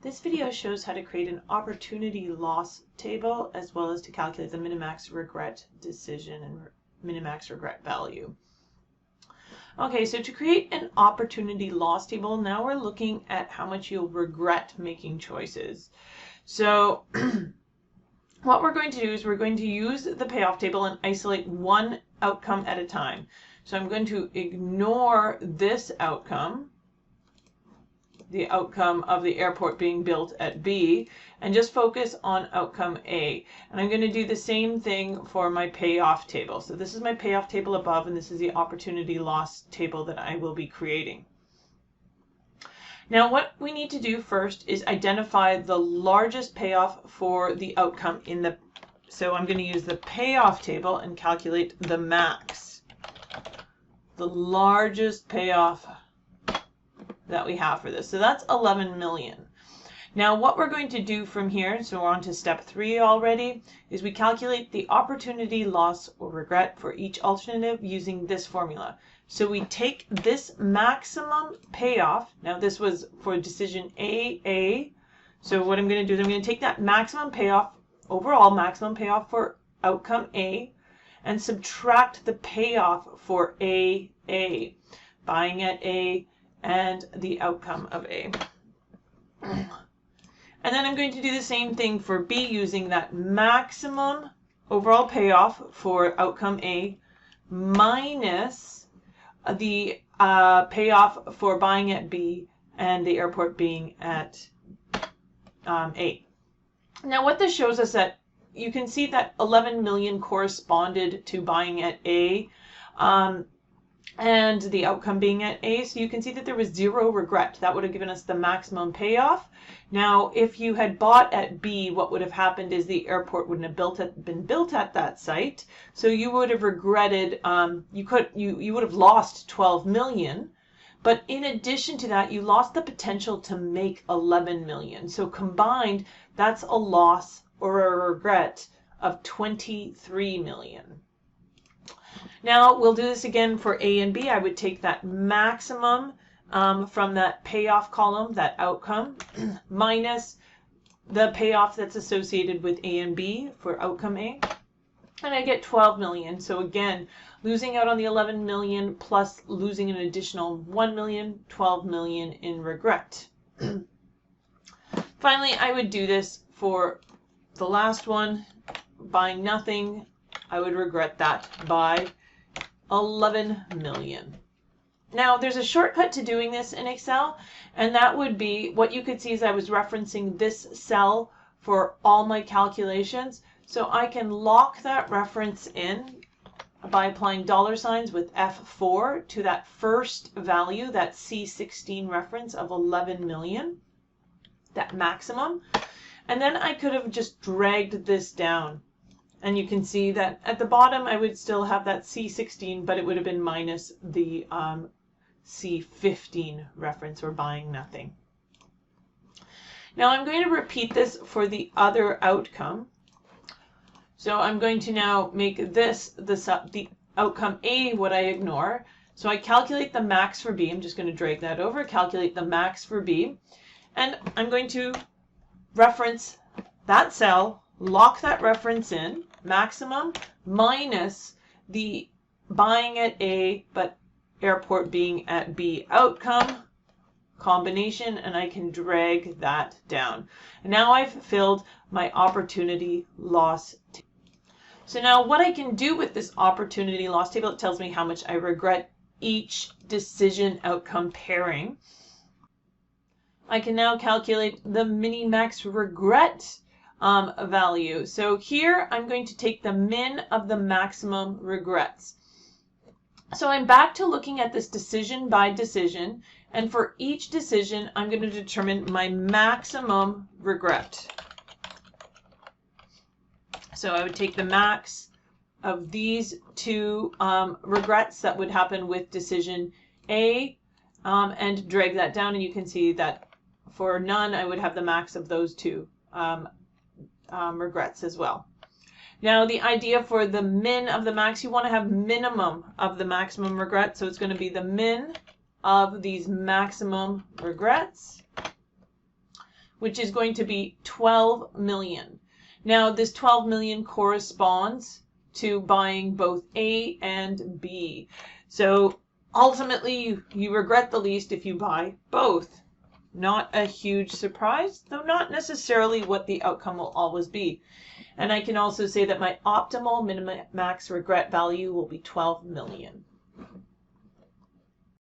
This video shows how to create an opportunity loss table as well as to calculate the minimax regret decision and minimax regret value. Okay, so to create an opportunity loss table, now we're looking at how much you'll regret making choices. So what we're going to do is we're going to use the payoff table and isolate one outcome at a time. So I'm going to ignore this outcome, the outcome of the airport being built at B, and just focus on outcome A. And I'm going to do the same thing for my payoff table. So this is my payoff table above, and this is the opportunity loss table that I will be creating. Now what we need to do first is identify the largest payoff for the outcome in the, so I'm going to use the payoff table and calculate the max, the largest payoff that we have for this. So that's 11 million. Now what we're going to do from here, so we're on to step 3 already, is we calculate the opportunity loss or regret for each alternative using this formula. So we take this maximum payoff, now this was for decision A. So what I'm going to do is I'm going to take that maximum payoff, overall maximum payoff for outcome A, and subtract the payoff for A, buying at A, and the outcome of A. And then I'm going to do the same thing for B using that maximum overall payoff for outcome A minus the payoff for buying at B and the airport being at A. Now what this shows us that you can see that 11 million corresponded to buying at A, and the outcome being at A, so you can see that there was 0 regret. That would have given us the maximum payoff. Now, if you had bought at B, what would have happened is the airport wouldn't have been built at that site, so you would have regretted, you would have lost 12 million, but in addition to that, you lost the potential to make 11 million. So combined, that's a loss or a regret of 23 million. Now we'll do this again for A and B. I would take that maximum from that payoff column, that outcome, minus the payoff that's associated with A and B for outcome A, and I get 12 million. So again, losing out on the 11 million plus losing an additional 1 million, 12 million in regret. Finally, I would do this for the last one, buying nothing. I would regret that by 11 million. Now there's a shortcut to doing this in Excel, and that would be what you could see as I was referencing this cell for all my calculations. So I can lock that reference in by applying $ with F4 to that first value, that C16 reference of 11 million, that maximum. And then I could have just dragged this down. And you can see that at the bottom, I would still have that C16, but it would have been minus the C15 reference, or buying nothing. Now I'm going to repeat this for the other outcome. So I'm going to now make this the outcome A what I ignore. So I calculate the max for B. I'm just going to drag that over, calculate the max for B. And I'm going to reference that cell, lock that reference in, maximum minus the buying at A but airport being at B outcome combination, and I can drag that down. And now I've filled my opportunity loss table. So now what I can do with this opportunity loss table, it tells me how much I regret each decision outcome pairing. I can now calculate the minimax regret value. So here I'm going to take the min of the maximum regrets. So I'm back to looking at this decision by decision, and for each decision I'm going to determine my maximum regret. So I would take the max of these two regrets that would happen with decision A and drag that down, and you can see that for none I would have the max of those two regrets as well. Now the idea for the min of the max, you want to have minimum of the maximum regret, so it's going to be the min of these maximum regrets which is going to be 12 million. Now, this 12 million corresponds to buying both A and B. So ultimately, you regret the least if you buy both. Not a huge surprise, though not necessarily what the outcome will always be. And I can also say that my optimal minimax regret value will be 12 million.